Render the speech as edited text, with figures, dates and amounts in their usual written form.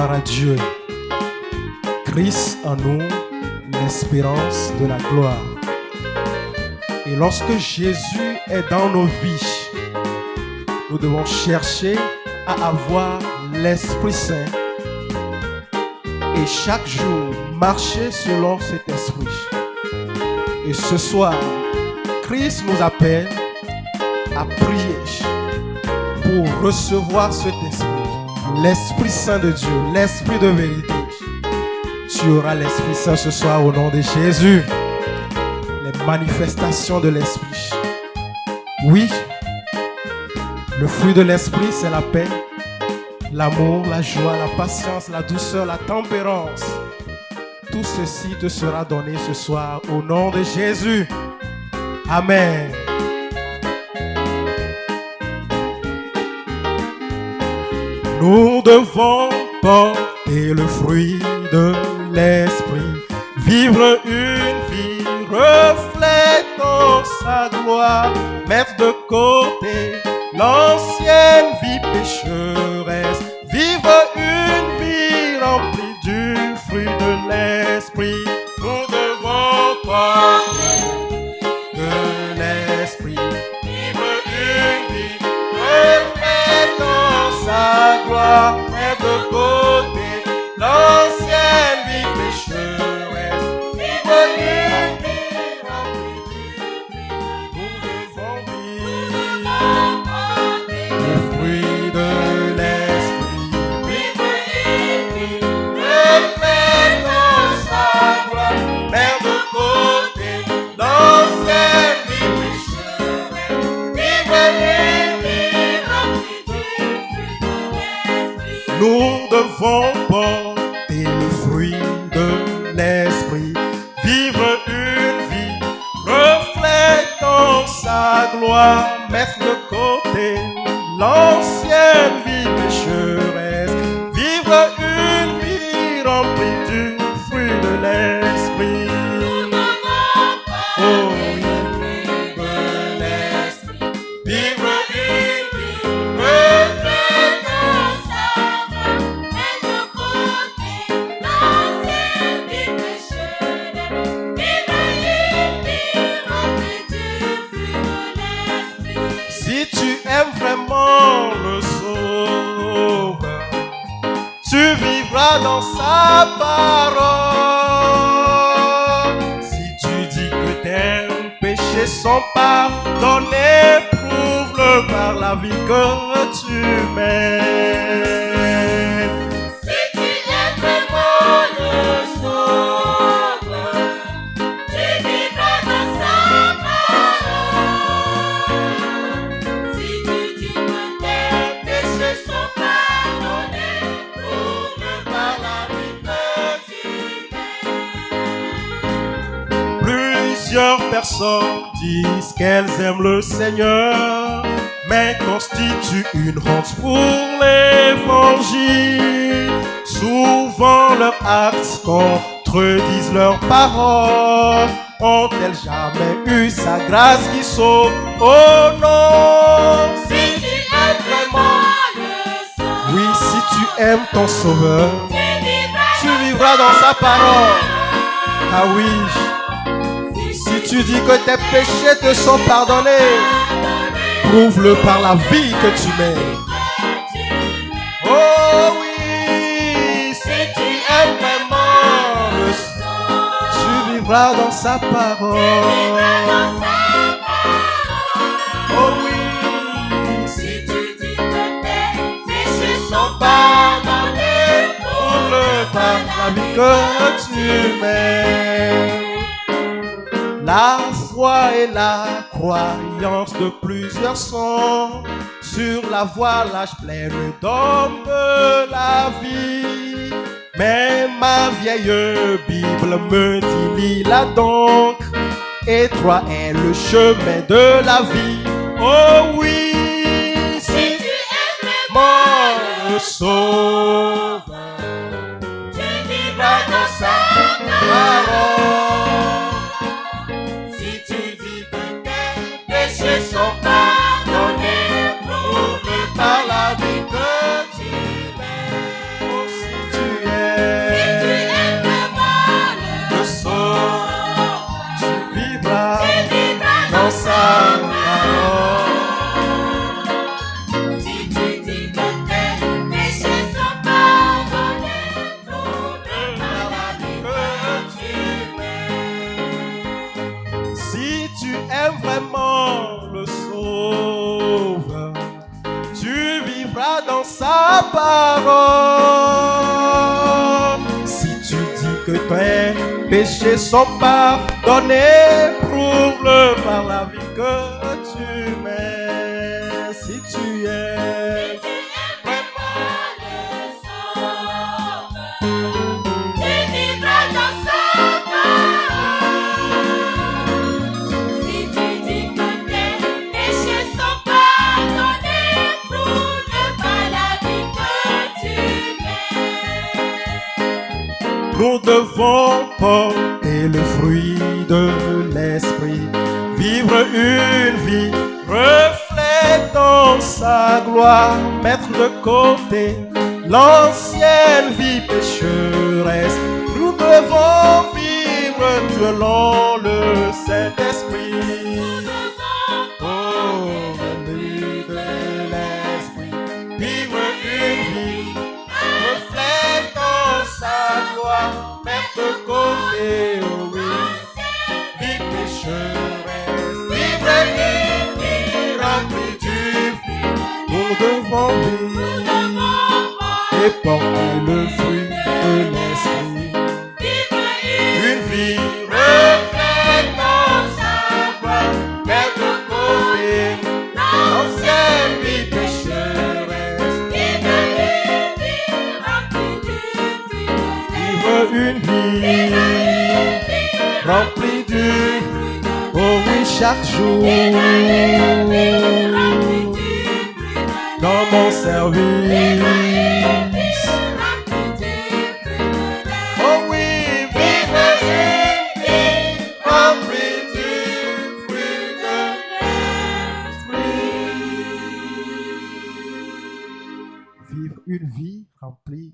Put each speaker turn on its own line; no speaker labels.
Gloire à Dieu. Christ en nous, l'espérance de la gloire. Et lorsque Jésus est dans nos vies, nous devons chercher à avoir l'Esprit Saint et chaque jour marcher selon cet esprit. Et ce soir, Christ nous appelle à prier pour recevoir cet esprit, l'Esprit Saint de Dieu, l'Esprit de vérité. Tu auras l'Esprit Saint ce soir au nom de Jésus. Les manifestations de l'Esprit. Oui, le fruit de l'Esprit, c'est la paix, l'amour, la joie, la patience, la douceur, la tempérance. Tout ceci te sera donné ce soir au nom de Jésus. Amen. Nous devons porter le fruit de l'Esprit, vivre une vie reflétant sa gloire, mettre de côté l'ancienne vie pécheresse, vivre une vie remplie du fruit de l'Esprit. Nous devons porter de l'Esprit, vivre une vie reflétant sa gloire, mettre de côté l'ancienne vie pécheresse, vivre une vie remplie du fruit. Le fruit de l'Esprit, vivre une vie reflétant sa gloire, mettre de côté l'ancienne vie pécheresse, vivre une vie remplie du fruit de l'Esprit. Nous devons porter le fruit de l'Esprit, vivre une vie reflétant sa gloire, mettre de côté l'ancienne vie pécheresse, vivre une vie remplie du fruit de l'Esprit. Oh oui, de l'Esprit, vivre une vie reflétant sa gloire, mettre de côté l'ancienne vie pécheresse, vivre une vie remplie du fruit de l'Esprit. Si tu aimes vraiment le Sauveur, tu vivras dans sa parole. Si tu dis que tes péchés sont pardonnés, prouve-le par la vie que tu mènes. Si tu aimes vraiment le Sauveur, tu vivras dans sa parole. Si tu dis que tes péchés sont pardonnés, prouve-le par la vie que tu mènes. Plusieurs personnes disent qu'elles aiment le Seigneur, mais constituent une honte pour l'évangile. Souvent leurs actes contredisent leurs paroles. Ont-elles jamais eu sa grâce qui sauve? Oh non! Si tu aimes vraiment le Sauveur, oui, si tu aimes ton Sauveur, tu vivras dans sa parole. Ah oui, si tu dis que tes péchés te sont pardonnés, prouve-le par la vie que tu mènes. Oh oui, si tu aimes vraiment le Sauveur, tu vivras dans sa parole. Oh oui, si tu dis que tes péchés sont pardonnés, prouve-le par la vie que tu mènes. La foi et la croyance de plusieurs sont sur la voie l'âge pleine d'hommes de la vie. Mais ma vieille Bible me dit, lis-la donc, étroit est le chemin de la vie. Oh oui, si tu aimes vraiment le Sauveur, tu vivras dans sa parole. Si tu dis que tes péchés sont pardonnés, prouve par la vie que tu mènes. Oh, si tu parole. Si tu dis que tes péchés sont pardonnés, prouve-le par la vie que tu mets. Si tu es
vraiment le sauveur, tu vivras dans sa parole. Si tu dis que tes péchés sont pardonnés, prouve-le par la vie que tu mets.
Nous devons porter le fruit de l'esprit, vivre une vie reflétant sa gloire, mettre de côté l'ancienne vie pécheresse. Nous devons vivre selon le Saint-Esprit. Oh, le fruit de l'esprit, vivre une vie reflétant sa gloire, mettre de côté, oh oui, vie pécheresse, vivre une vie remplie du fruit. Nous devons vivre et porter le fruit de l'esprit, une vie reflétant sa gloire, mettre de côté l'ancienne vie pécheresse, vivre une vie remplie du fruit. Oh oui, chaque jour dans mon service. Oh oui, vivre une vie remplie du fruit de l'esprit. Vivre une vie remplie